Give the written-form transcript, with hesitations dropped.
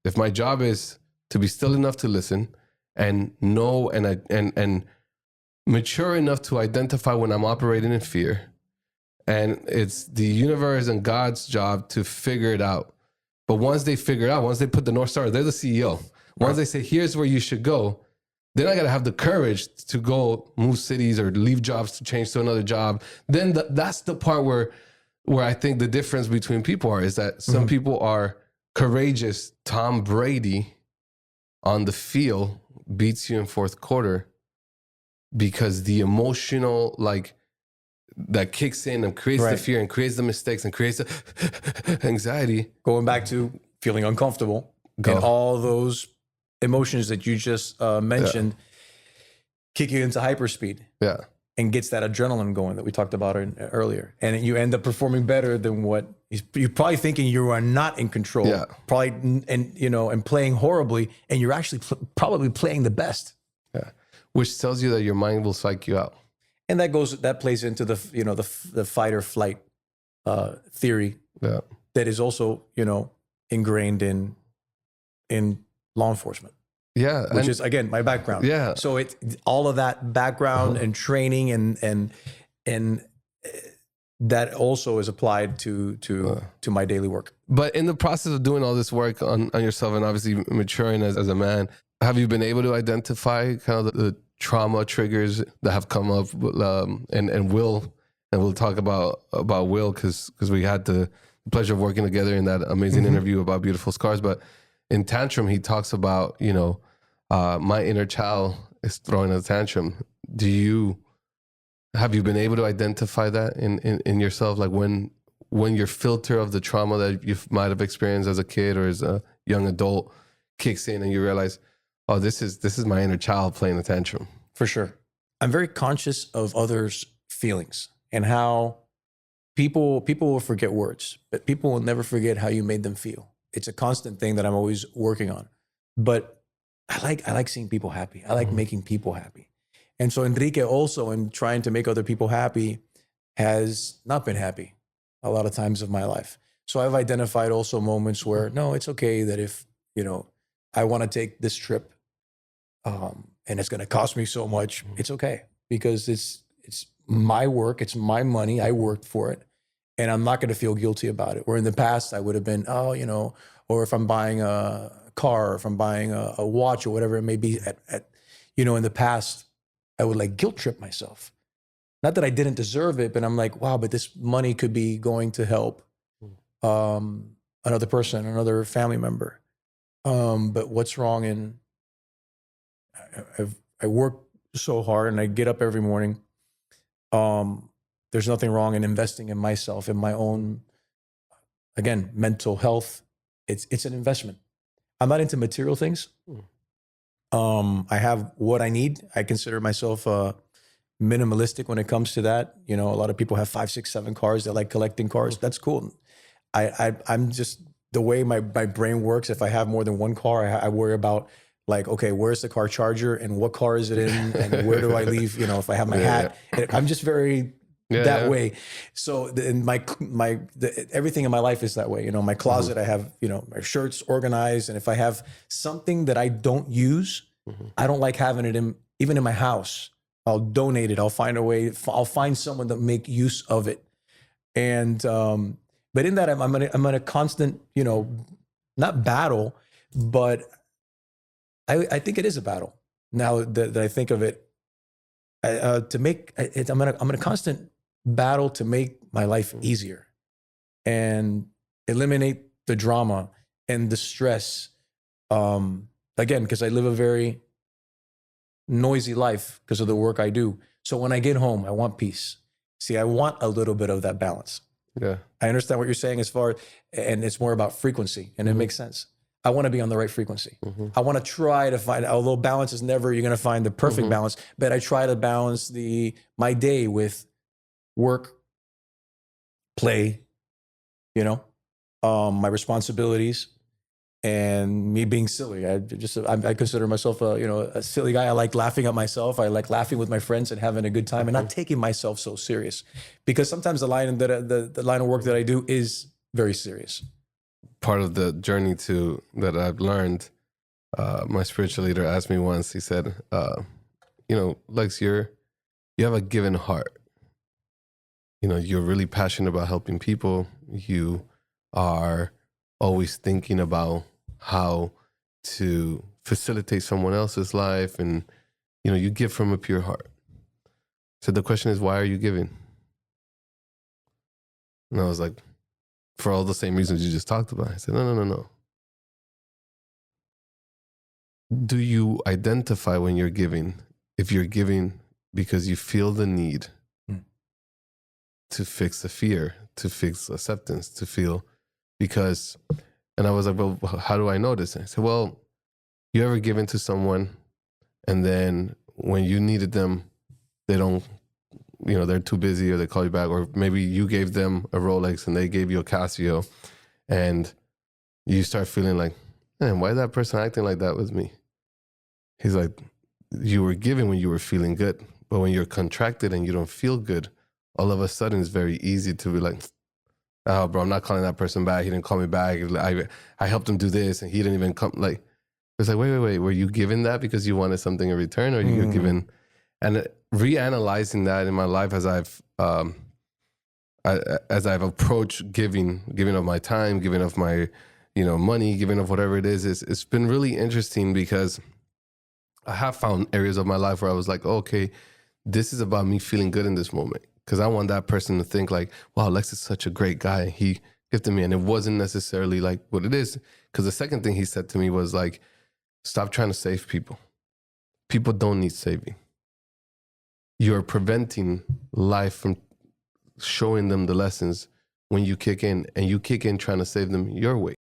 If my job is to be still enough to listen and know and mature enough to identify when I'm operating in fear, and it's the universe and God's job to figure it out. But once they figure it out, once they put the North Star, they're the CEO. Once they say, here's where you should go, then I got to have the courage to go move cities or leave jobs to change to another job. Then that's the part where I think the difference between people is that some people are courageous. Tom Brady on the field beats you in fourth quarter because the emotional, that kicks in and creates the fear and creates the mistakes and creates the anxiety. Going back to feeling uncomfortable and all those emotions that you just mentioned kick you into hyperspeed. Yeah. And gets that adrenaline going that we talked about earlier. And you end up performing better than what you're probably thinking you are not in control. Yeah. Probably, and playing horribly, and you're actually probably playing the best. Yeah. Which tells you that your mind will psych you out. And that plays into the fight or flight theory that is also, ingrained in law enforcement. Yeah. Which is, again, my background. Yeah. So it's all of that background and training and that also is applied to my daily work. But in the process of doing all this work on yourself and obviously maturing as a man, have you been able to identify kind of the trauma triggers that have come up and we'll talk about Will because we had the pleasure of working together in that amazing interview about Beautiful Scars. But in Tantrum, he talks about, my inner child is throwing a tantrum. Have you been able to identify that in yourself? Like when your filter of the trauma that you might have experienced as a kid or as a young adult kicks in and you realize, oh, this is my inner child playing a tantrum. For sure. I'm very conscious of others' feelings and how people will forget words, but people will never forget how you made them feel. It's a constant thing that I'm always working on. But I like seeing people happy. I like making people happy. And so Enrique also, in trying to make other people happy, has not been happy a lot of times of my life. So I've identified also moments where, no, it's okay that if, I want to take this trip and it's going to cost me so much, it's okay because it's my work, it's my money, I worked for it, and I'm not going to feel guilty about it. Where in the past I would have been, or if I'm buying a car, or if I'm buying a watch or whatever it may be, in the past I would guilt trip myself. Not that I didn't deserve it, but I'm like, wow, but this money could be going to help another person, another family member. But what's wrong in, I work so hard and I get up every morning. There's nothing wrong in investing in myself, in my own, again, mental health. It's an investment. I'm not into material things. I have what I need. I consider myself minimalistic when it comes to that. A lot of people have 5, 6, 7 cars. They like collecting cars. That's cool. I'm just, the way my brain works, if I have more than one car, I worry about okay, where's the car charger and what car is it in and where do I leave, if I have my hat. I'm just very that way. So everything in my life is that way. My closet, I have, my shirts organized. And if I have something that I don't use, I don't like having it even in my house. I'll donate it. I'll find a way. I'll find someone to make use of it. And, but in that, I'm in a constant, not battle, but I think it is a battle. Now that I think of it, I'm in a constant battle to make my life easier and eliminate the drama and the stress. Again, because I live a very noisy life because of the work I do. So when I get home, I want peace. See, I want a little bit of that balance. Yeah, I understand what you're saying and it's more about frequency, and it makes sense. I want to be on the right frequency. I want to try to find, although balance is never, you're going to find the perfect balance, but I try to balance my day with work, play, my responsibilities, and me being silly. I consider myself a silly guy. I like laughing at myself. I like laughing with my friends and having a good time and not taking myself so serious, because sometimes the line of work that I do is very serious. part of the journey to that I've learned. My spiritual leader asked me once. He said, Lex, you have a given heart. You're really passionate about helping people. You are always thinking about how to facilitate someone else's life, and you give from a pure heart. So the question is, why are you giving? And I was like, for all the same reasons you just talked about. I said, no. Do you identify when you're giving? If you're giving because you feel the need to fix the fear, to fix acceptance, to feel because, and I was like, well, how do I know this? And I said, well, you ever given to someone and then when you needed them, they don't, they're too busy or they call you back, or maybe you gave them a Rolex and they gave you a Casio and you start feeling like, man, why is that person acting like that with me? He's like, you were giving when you were feeling good, but when you're contracted and you don't feel good, all of a sudden it's very easy to be like, oh, bro, I'm not calling that person back. He didn't call me back. I helped him do this and he didn't even come. Like, it's like, wait. Were you given that because you wanted something in return, or you given? And reanalyzing that in my life as I've approached giving of my time, giving of my, money, giving of whatever it is, it's been really interesting because I have found areas of my life where I was like, okay, this is about me feeling good in this moment. Because I want that person to think like, wow, Lex is such a great guy. He gifted me. And it wasn't necessarily like what it is. Because the second thing he said to me was like, stop trying to save people. People don't need saving. You're preventing life from showing them the lessons when you kick in, and you kick in trying to save them your way.